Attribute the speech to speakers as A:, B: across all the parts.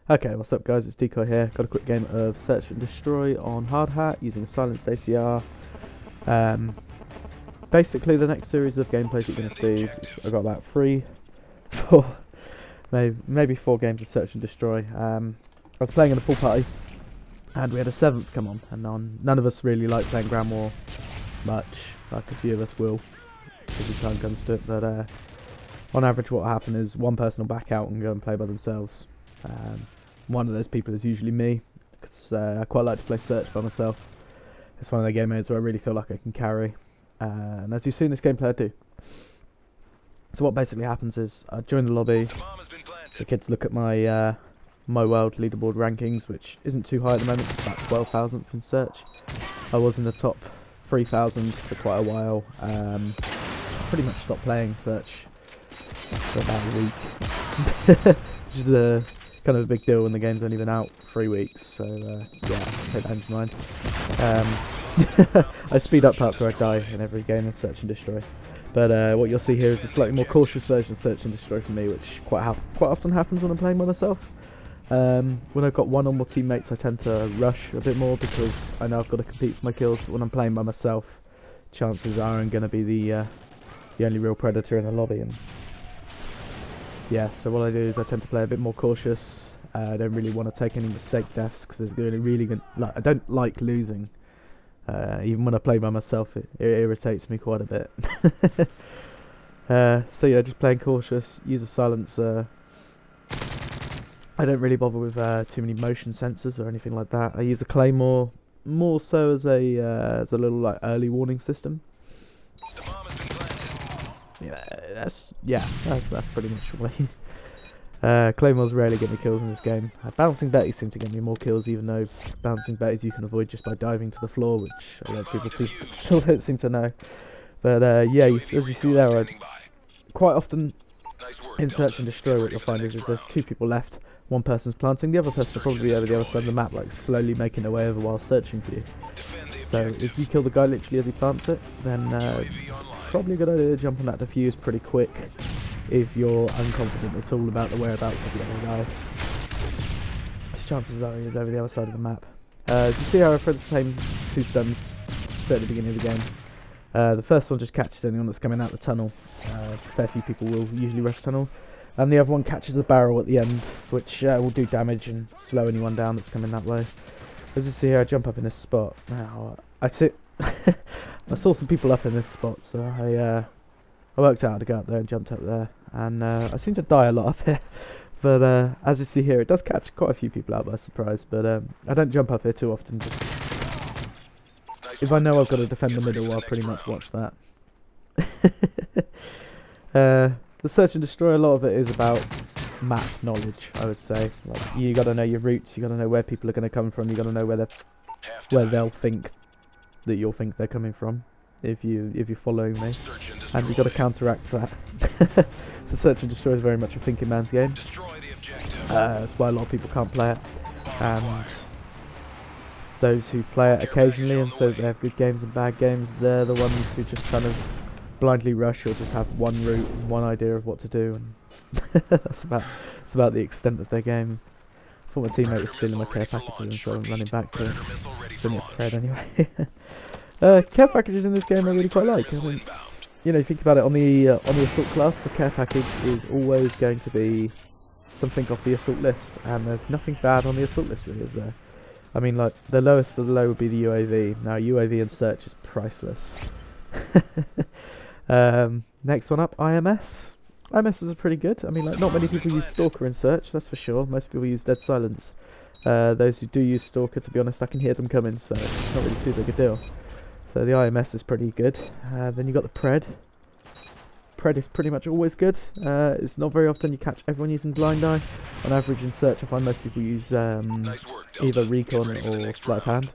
A: Okay, what's up guys, it's Decoy here. Got a quick game of Search and Destroy on hardhat using a silenced ACR. Basically the next series of gameplays you're going to see, I've got about 4, maybe 4 games of Search and Destroy. I was playing in a pool party and we had a 7th come on, and none of us really like playing Ground War much, like a few of us will every time comes to it, but on average what will happen is one person will back out and go and play by themselves. One of those people is usually me, because I quite like to play Search by myself. It's one of the game modes where I really feel like I can carry, and as you see in this gameplay I do. So what basically happens is I join the lobby, the kids look at my my world leaderboard rankings, which isn't too high at the moment, it's about 12,000th in Search. I was in the top 3,000 for quite a while. Pretty much stopped playing Search for about a week, which is a kind of a big deal when the game's only been out 3 weeks, so yeah, take that into mind. I speed up parts where I die in every game of Search and Destroy, but what you'll see here is a slightly more cautious version of Search and Destroy for me, which quite often happens when I'm playing by myself. When I've got one or more teammates I tend to rush a bit more because I know I've got to compete for my kills, but when I'm playing by myself chances are I'm going to be the only real predator in the lobby. And yeah, so what I do is I tend to play a bit more cautious. I don't really want to take any mistake deaths because there's really good. Like, I don't like losing. Even when I play by myself, it irritates me quite a bit. So yeah, just playing cautious. Use a silencer. I don't really bother with too many motion sensors or anything like that. I use a claymore more so as a little like early warning system. That's pretty much what I use. Claymores rarely get me kills in this game. Bouncing betties seem to get me more kills, even though bouncing betties you can avoid just by diving to the floor, which a lot of people still don't seem to know. But yeah, as you see there, quite often in Search and Destroy what you'll find is if there's 2 people left, one person's planting, the other person will probably be over the other side of the map, like slowly making their way over while searching for you. So if you kill the guy literally as he plants it, then probably a good idea to jump on that defuse pretty quick if you're unconfident at all about the whereabouts of the other guy. Chances are he's over the other side of the map. You see how I threw the same 2 stuns at the beginning of the game. The first one just catches anyone that's coming out the tunnel. A fair few people will usually rush tunnel. And the other one catches a barrel at the end, which will do damage and slow anyone down that's coming that way. As you see here, I jump up in this spot. Now, I saw some people up in this spot, so I worked out how to go up there and jumped up there. And I seem to die a lot up here. But as you see here, it does catch quite a few people out by surprise. But I don't jump up here too often. Just if I know I've got to defend the middle, I'll pretty much watch that. The Search and Destroy, a lot of it is about map knowledge, I would say. Like, you got to know your routes, you got to know where people are going to come from, you got to know where they'll think that you'll think they're coming from if you're following me, and you got to counteract that. So Search and Destroy is very much a thinking man's game. That's why a lot of people can't play it, and those who play it occasionally and so they have good games and bad games, they're the ones who just kind of blindly rush or just have one route and one idea of what to do, and that's about the extent of their game. I thought my teammate was stealing my care packages, and so I'm running back to bring it prepared anyway. Care packages in this game I really quite like. I mean, you know, you think about it, on the assault class, the care package is always going to be something off the assault list, and there's nothing bad on the assault list really, is there? I mean, like, the lowest of the low would be the UAV. Now, UAV and Search is priceless. Next one up, IMS. IMS is pretty good. I mean, like, not many people use Stalker in Search, that's for sure. Most people use Dead Silence. Those who do use Stalker, to be honest, I can hear them coming, so it's not really too big a deal. So the IMS is pretty good. Then you got the Pred. Pred is pretty much always good. It's not very often you catch everyone using Blind Eye. On average in Search, I find most people use either Recon or Sleight of Hand.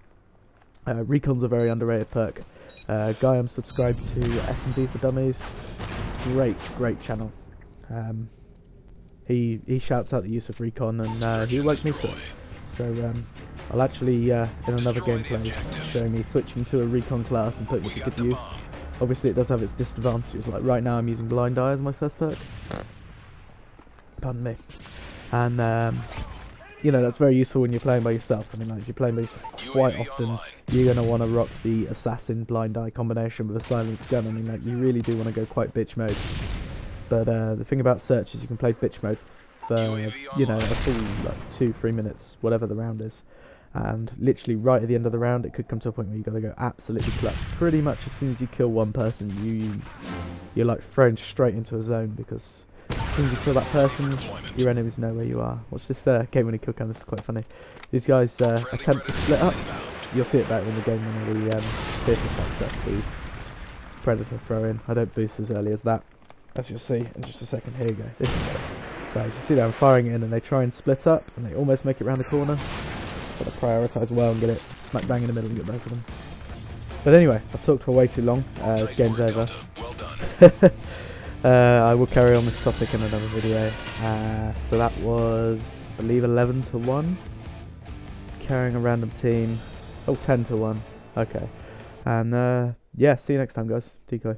A: Recon's a very underrated perk. Guy I'm subscribed to, S&D for Dummies. Great channel. He shouts out the use of Recon, and he woke me to it. So I'll actually in another gameplay show me switching to a Recon class and putting it to good use. Obviously it does have its disadvantages, like right now I'm using Blind Eye as my first perk. Pardon me. And you know, that's very useful when you're playing by yourself. I mean, like, if you're playing by yourself, quite often you're going to want to rock the assassin blind eye combination with a silenced gun. I mean, like, you really do want to go quite bitch mode. But the thing about search is you can play bitch mode for, you know, a full, like, 2-3 minutes, whatever the round is. And literally right at the end of the round, it could come to a point where you've got to go absolutely clutch. Pretty much as soon as you kill one person, you're like thrown straight into a zone, because as soon as you kill that person, your enemies know where you are. Watch this game winning kill cam, this is quite funny. These guys attempt to split up. You'll see it better in the game when the pierce attacks up the predator throw in. I don't boost as early as that, as you'll see in just a second. Here you go. This is it. Guys, you see that I'm firing it in and they try and split up and they almost make it round the corner. Got to prioritise well and get it smack bang in the middle and get both of them. But anyway, I've talked for way too long. This game's over. I will carry on this topic in another video. So that was, I believe, 11-1. Carrying a random team. Oh, 10-1. Okay. And yeah, see you next time, guys. Decoy.